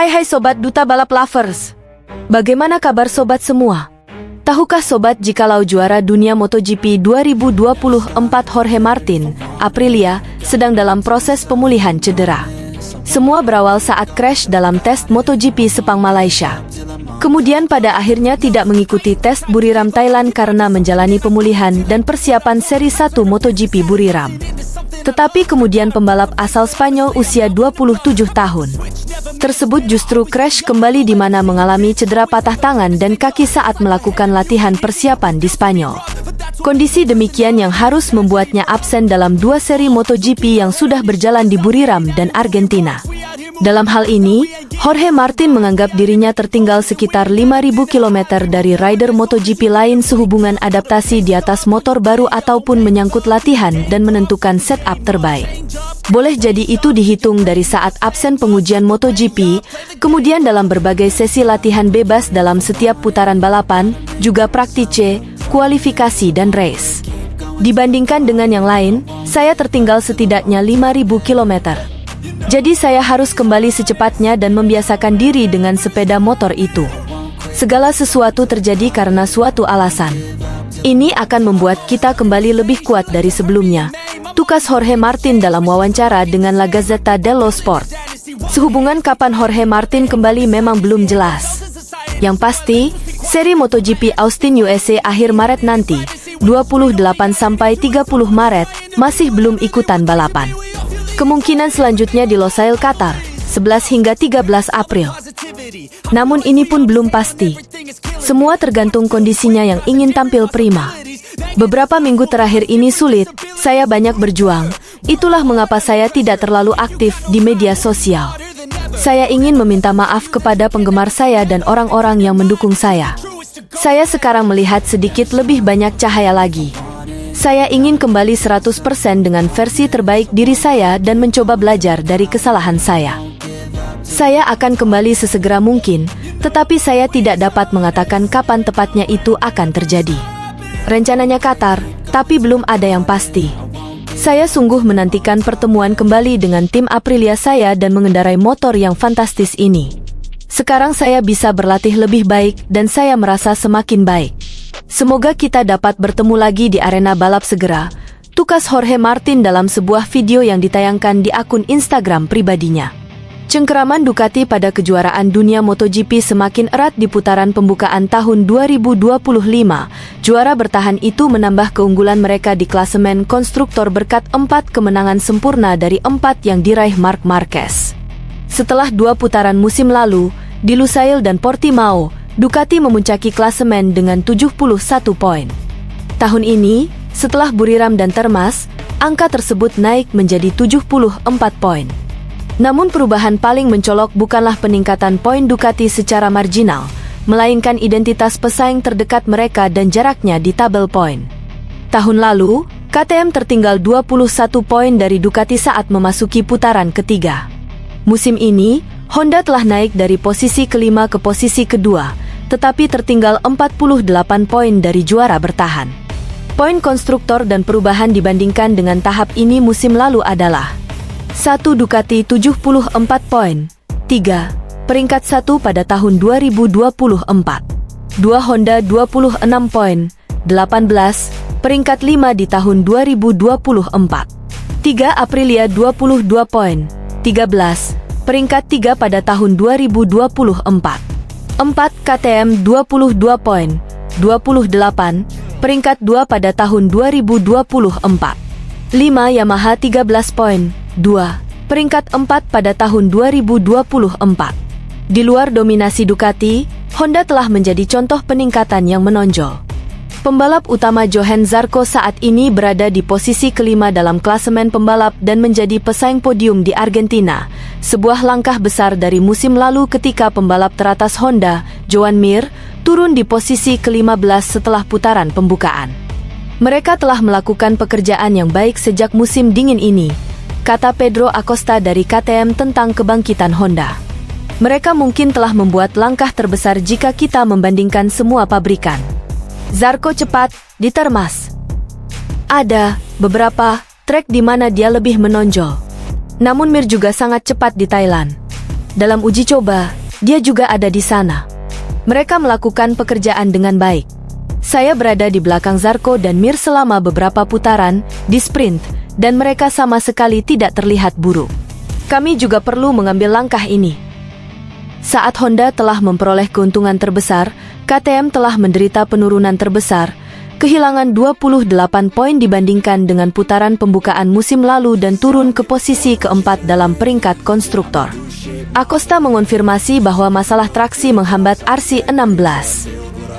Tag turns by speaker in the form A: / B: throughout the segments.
A: Hai Sobat Duta Balap Lovers. Bagaimana kabar sobat semua? Tahukah sobat jikalau juara dunia MotoGP 2024 Jorge Martin, Aprilia, sedang dalam proses pemulihan cedera. Semua berawal saat crash dalam tes MotoGP Sepang Malaysia. Kemudian pada akhirnya tidak mengikuti tes Buriram Thailand karena menjalani pemulihan dan persiapan seri 1 MotoGP Buriram. Tetapi kemudian pembalap asal Spanyol usia 27 tahun tersebut justru crash kembali di mana mengalami cedera patah tangan dan kaki saat melakukan latihan persiapan di Spanyol. Kondisi demikian yang harus membuatnya absen dalam 2 seri MotoGP yang sudah berjalan di Buriram dan Argentina. Dalam hal ini, Jorge Martin menganggap dirinya tertinggal sekitar 5.000 km dari rider MotoGP lain sehubungan adaptasi di atas motor baru ataupun menyangkut latihan dan menentukan setup terbaik. Boleh jadi itu dihitung dari saat absen pengujian MotoGP, kemudian dalam berbagai sesi latihan bebas dalam setiap putaran balapan, juga praktice, kualifikasi dan race. Dibandingkan dengan yang lain, saya tertinggal setidaknya 5.000 km. Jadi saya harus kembali secepatnya dan membiasakan diri dengan sepeda motor itu. Segala sesuatu terjadi karena suatu alasan. Ini akan membuat kita kembali lebih kuat dari sebelumnya, tukas Jorge Martin dalam wawancara dengan La Gazzetta dello Sport. Sehubungan kapan Jorge Martin kembali memang belum jelas. Yang pasti, seri MotoGP Austin USA akhir Maret nanti, 28-30 Maret, masih belum ikutan balapan. Kemungkinan selanjutnya di Losail, Qatar, 11 hingga 13 April. Namun ini pun belum pasti. Semua tergantung kondisinya yang ingin tampil prima. Beberapa minggu terakhir ini sulit, saya banyak berjuang. Itulah mengapa saya tidak terlalu aktif di media sosial. Saya ingin meminta maaf kepada penggemar saya dan orang-orang yang mendukung saya. Saya sekarang melihat sedikit lebih banyak cahaya lagi. Saya ingin kembali 100% dengan versi terbaik diri saya dan mencoba belajar dari kesalahan saya. Saya akan kembali sesegera mungkin, tetapi saya tidak dapat mengatakan kapan tepatnya itu akan terjadi. Rencananya Qatar, tapi belum ada yang pasti. Saya sungguh menantikan pertemuan kembali dengan tim Aprilia saya dan mengendarai motor yang fantastis ini. Sekarang saya bisa berlatih lebih baik dan saya merasa semakin baik. Semoga kita dapat bertemu lagi di arena balap segera, tukas Jorge Martin dalam sebuah video yang ditayangkan di akun Instagram pribadinya. Cengkeraman Ducati pada kejuaraan dunia MotoGP semakin erat di putaran pembukaan tahun 2025. Juara bertahan itu menambah keunggulan mereka di klasemen konstruktor berkat 4 kemenangan sempurna dari 4 yang diraih Marc Marquez. Setelah 2 putaran musim lalu, di Lusail dan Portimao, Ducati memuncaki klasemen dengan 71 poin. Tahun ini, setelah Buriram dan Termas, angka tersebut naik menjadi 74 poin. Namun perubahan paling mencolok bukanlah peningkatan poin Ducati secara marginal, melainkan identitas pesaing terdekat mereka dan jaraknya di tabel poin. Tahun lalu, KTM tertinggal 21 poin dari Ducati saat memasuki putaran ketiga. Musim ini, Honda telah naik dari posisi kelima ke posisi kedua, tetapi tertinggal 48 poin dari juara bertahan. Poin konstruktor dan perubahan dibandingkan dengan tahap ini musim lalu adalah 1. Ducati 74 poin, 3. Peringkat 1 pada tahun 2024, 2. Honda 26 poin, 18. Peringkat 5 di tahun 2024, 3. Aprilia 22 poin, 13. Peringkat 3 pada tahun 2024. 4. KTM 22 poin, 28, peringkat 2 pada tahun 2024. 5. Yamaha 13 poin, 2, peringkat 4 pada tahun 2024. Di luar dominasi Ducati, Honda telah menjadi contoh peningkatan yang menonjol. Pembalap utama Johann Zarco saat ini berada di posisi kelima dalam klasemen pembalap dan menjadi pesaing podium di Argentina, sebuah langkah besar dari musim lalu ketika pembalap teratas Honda, Joan Mir, turun di posisi ke-15 setelah putaran pembukaan. Mereka telah melakukan pekerjaan yang baik sejak musim dingin ini, kata Pedro Acosta dari KTM tentang kebangkitan Honda. Mereka mungkin telah membuat langkah terbesar jika kita membandingkan semua pabrikan. Zarco cepat di Termas. Ada beberapa trek di mana dia lebih menonjol. Namun Mir juga sangat cepat di Thailand. Dalam uji coba, dia juga ada di sana. Mereka melakukan pekerjaan dengan baik. Saya berada di belakang Zarko dan Mir selama beberapa putaran di sprint, dan mereka sama sekali tidak terlihat buruk. Kami juga perlu mengambil langkah ini. Saat Honda telah memperoleh keuntungan terbesar, KTM telah menderita penurunan terbesar, kehilangan 28 poin dibandingkan dengan putaran pembukaan musim lalu dan turun ke posisi keempat dalam peringkat konstruktor. Acosta mengonfirmasi bahwa masalah traksi menghambat RC16.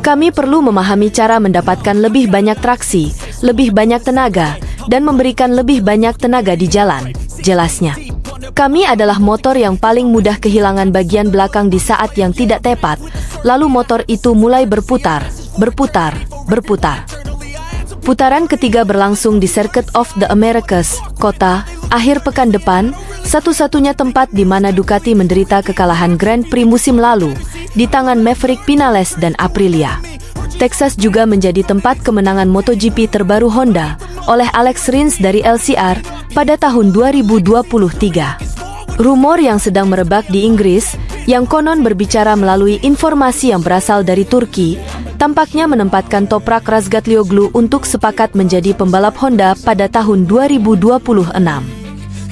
A: Kami perlu memahami cara mendapatkan lebih banyak traksi, lebih banyak tenaga, dan memberikan lebih banyak tenaga di jalan, jelasnya. Kami adalah motor yang paling mudah kehilangan bagian belakang di saat yang tidak tepat, lalu motor itu mulai berputar. Putaran ketiga berlangsung di Circuit of the Americas, Kota, akhir pekan depan, satu-satunya tempat di mana Ducati menderita kekalahan Grand Prix musim lalu, di tangan Maverick Vinales dan Aprilia. Texas juga menjadi tempat kemenangan MotoGP terbaru Honda, oleh Alex Rins dari LCR, pada tahun 2023. Rumor yang sedang merebak di Inggris, yang konon berbicara melalui informasi yang berasal dari Turki, tampaknya menempatkan Toprak Razgatlioglu untuk sepakat menjadi pembalap Honda pada tahun 2026.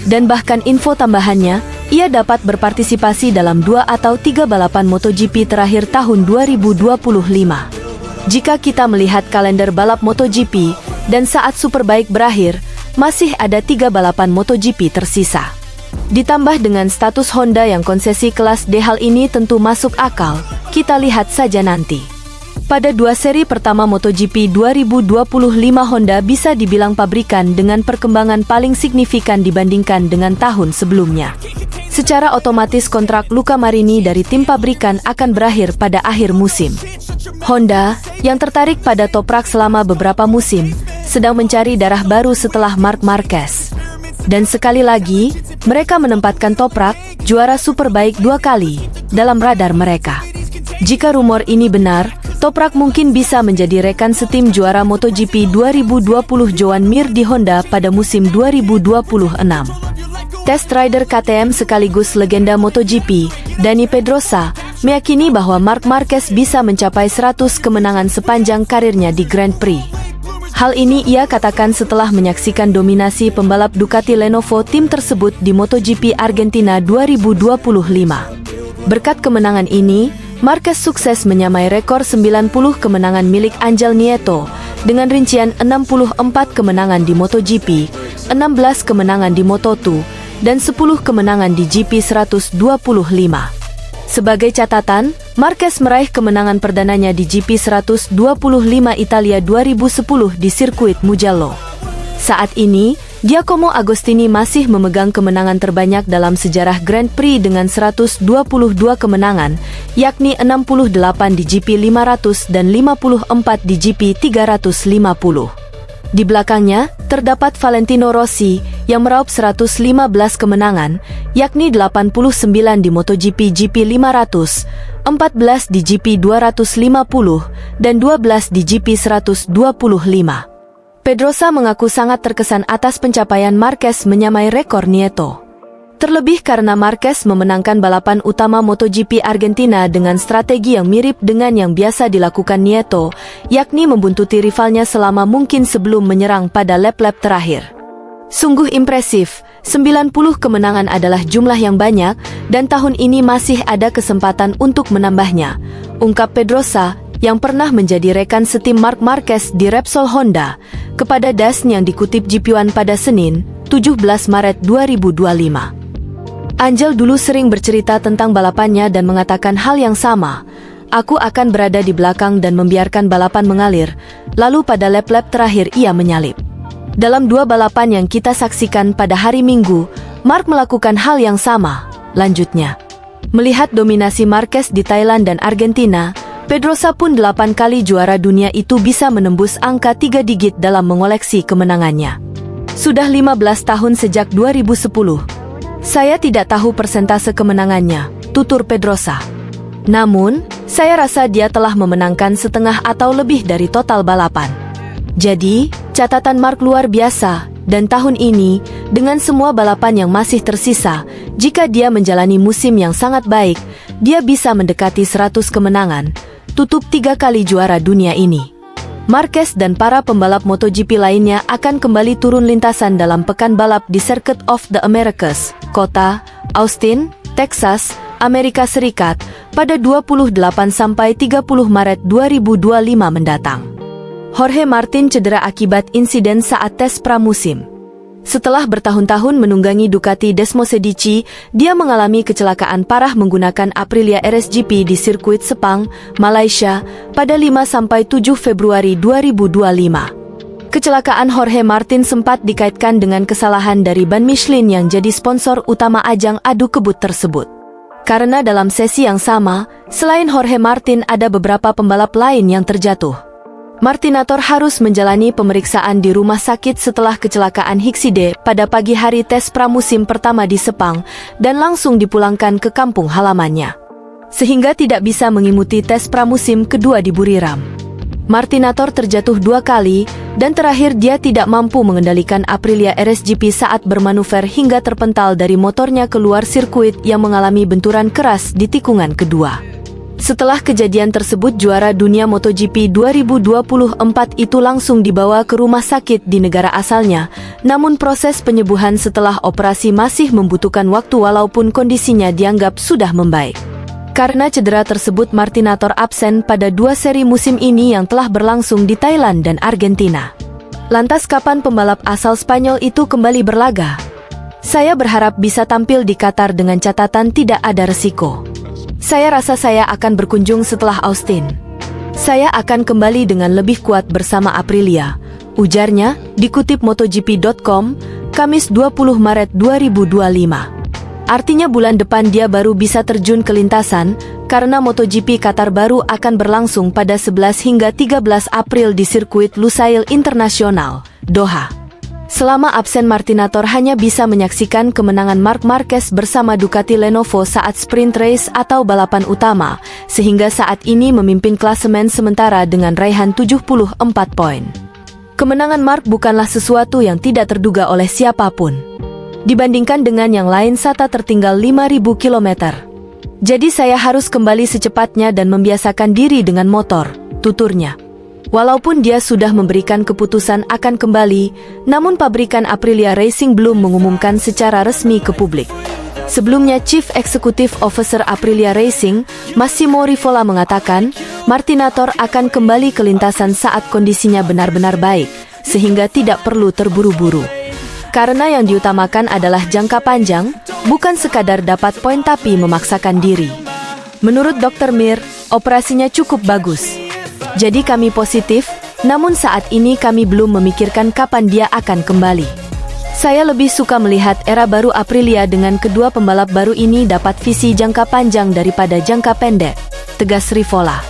A: Dan bahkan info tambahannya, ia dapat berpartisipasi dalam 2 atau 3 balapan MotoGP terakhir tahun 2025. Jika kita melihat kalender balap MotoGP, dan saat Superbike berakhir, masih ada 3 balapan MotoGP tersisa. Ditambah dengan status Honda yang konsesi kelas D, hal ini tentu masuk akal, kita lihat saja nanti. Pada 2 seri pertama MotoGP 2025 Honda bisa dibilang pabrikan dengan perkembangan paling signifikan dibandingkan dengan tahun sebelumnya. Secara otomatis kontrak Luca Marini dari tim pabrikan akan berakhir pada akhir musim. Honda, yang tertarik pada Toprak selama beberapa musim, sedang mencari darah baru setelah Marc Marquez. Dan sekali lagi, mereka menempatkan Toprak, juara Superbike 2 kali, dalam radar mereka. Jika rumor ini benar, Toprak mungkin bisa menjadi rekan setim juara MotoGP 2020 Joan Mir di Honda pada musim 2026. Test rider KTM sekaligus legenda MotoGP, Dani Pedrosa, meyakini bahwa Marc Marquez bisa mencapai 100 kemenangan sepanjang karirnya di Grand Prix. Hal ini ia katakan setelah menyaksikan dominasi pembalap Ducati Lenovo tim tersebut di MotoGP Argentina 2025. Berkat kemenangan ini, Marquez sukses menyamai rekor 90 kemenangan milik Angel Nieto, dengan rincian 64 kemenangan di MotoGP, 16 kemenangan di Moto2, dan 10 kemenangan di GP 125. Sebagai catatan, Marquez meraih kemenangan perdananya di GP 125 Italia 2010 di sirkuit Mugello. Saat ini, Giacomo Agostini masih memegang kemenangan terbanyak dalam sejarah Grand Prix dengan 122 kemenangan, yakni 68 di GP 500 dan 54 di GP 350. Di belakangnya, terdapat Valentino Rossi, yang meraup 115 kemenangan, yakni 89 di MotoGP GP 500, 14 di GP 250, dan 12 di GP 125. Pedrosa mengaku sangat terkesan atas pencapaian Marquez menyamai rekor Nieto. Terlebih karena Marquez memenangkan balapan utama MotoGP Argentina dengan strategi yang mirip dengan yang biasa dilakukan Nieto, yakni membuntuti rivalnya selama mungkin sebelum menyerang pada lap-lap terakhir. Sungguh impresif, 90 kemenangan adalah jumlah yang banyak, dan tahun ini masih ada kesempatan untuk menambahnya, ungkap Pedrosa, yang pernah menjadi rekan setim Marc Marquez di Repsol Honda, kepada DAZN yang dikutip GP1 pada Senin, 17 Maret 2025. Angel dulu sering bercerita tentang balapannya dan mengatakan hal yang sama, "Aku akan berada di belakang dan membiarkan balapan mengalir," lalu pada lap-lap terakhir ia menyalip. Dalam 2 balapan yang kita saksikan pada hari Minggu, Marc melakukan hal yang sama, lanjutnya. Melihat dominasi Marquez di Thailand dan Argentina, Pedrosa pun 8 kali juara dunia itu bisa menembus angka 3 digit dalam mengoleksi kemenangannya. Sudah 15 tahun sejak 2010. Saya tidak tahu persentase kemenangannya, tutur Pedrosa. Namun, saya rasa dia telah memenangkan setengah atau lebih dari total balapan. Jadi, Catatan Mark luar biasa, dan tahun ini, dengan semua balapan yang masih tersisa, jika dia menjalani musim yang sangat baik, dia bisa mendekati 100 kemenangan, tutup 3 kali juara dunia ini. Marquez dan para pembalap MotoGP lainnya akan kembali turun lintasan dalam pekan balap di Circuit of the Americas, kota Austin, Texas, Amerika Serikat, pada 28 sampai 30 Maret 2025 mendatang. Jorge Martin cedera akibat insiden saat tes pramusim. Setelah bertahun-tahun menunggangi Ducati Desmosedici, dia mengalami kecelakaan parah menggunakan Aprilia RSGP di sirkuit Sepang, Malaysia, pada 5-7 Februari 2025. Kecelakaan Jorge Martin sempat dikaitkan dengan kesalahan dari ban Michelin yang jadi sponsor utama ajang adu kebut tersebut. Karena dalam sesi yang sama, selain Jorge Martin ada beberapa pembalap lain yang terjatuh. Martinator harus menjalani pemeriksaan di rumah sakit setelah kecelakaan Hikside pada pagi hari tes pramusim pertama di Sepang dan langsung dipulangkan ke kampung halamannya, sehingga tidak bisa mengikuti tes pramusim kedua di Buriram. Martinator terjatuh 2 kali, dan terakhir dia tidak mampu mengendalikan Aprilia RSGP saat bermanuver hingga terpental dari motornya keluar sirkuit yang mengalami benturan keras di tikungan kedua. Setelah kejadian tersebut, juara dunia MotoGP 2024 itu langsung dibawa ke rumah sakit di negara asalnya, namun proses penyembuhan setelah operasi masih membutuhkan waktu walaupun kondisinya dianggap sudah membaik. Karena cedera tersebut, Martinator absen pada 2 seri musim ini yang telah berlangsung di Thailand dan Argentina. Lantas kapan pembalap asal Spanyol itu kembali berlaga? Saya berharap bisa tampil di Qatar dengan catatan tidak ada resiko. Saya rasa saya akan berkunjung setelah Austin. Saya akan kembali dengan lebih kuat bersama Aprilia, ujarnya, dikutip MotoGP.com, Kamis 20 Maret 2025. Artinya bulan depan dia baru bisa terjun ke lintasan, karena MotoGP Qatar baru akan berlangsung pada 11 hingga 13 April di sirkuit Lusail Internasional, Doha. Selama absen, Martinator hanya bisa menyaksikan kemenangan Marc Marquez bersama Ducati Lenovo saat sprint race atau balapan utama, sehingga saat ini memimpin klasemen sementara dengan raihan 74 poin. Kemenangan Marc bukanlah sesuatu yang tidak terduga oleh siapapun. Dibandingkan dengan yang lain, Sata tertinggal 5.000 km. Jadi saya harus kembali secepatnya dan membiasakan diri dengan motor, tuturnya. Walaupun dia sudah memberikan keputusan akan kembali, namun pabrikan Aprilia Racing belum mengumumkan secara resmi ke publik. Sebelumnya, Chief Executive Officer Aprilia Racing, Massimo Rivola mengatakan, Martinator akan kembali ke lintasan saat kondisinya benar-benar baik, sehingga tidak perlu terburu-buru. Karena yang diutamakan adalah jangka panjang, bukan sekadar dapat poin tapi memaksakan diri. Menurut Dr. Mir, operasinya cukup bagus. Jadi kami positif, namun saat ini kami belum memikirkan kapan dia akan kembali. Saya lebih suka melihat era baru Aprilia dengan kedua pembalap baru ini dapat visi jangka panjang daripada jangka pendek, tegas Rivola.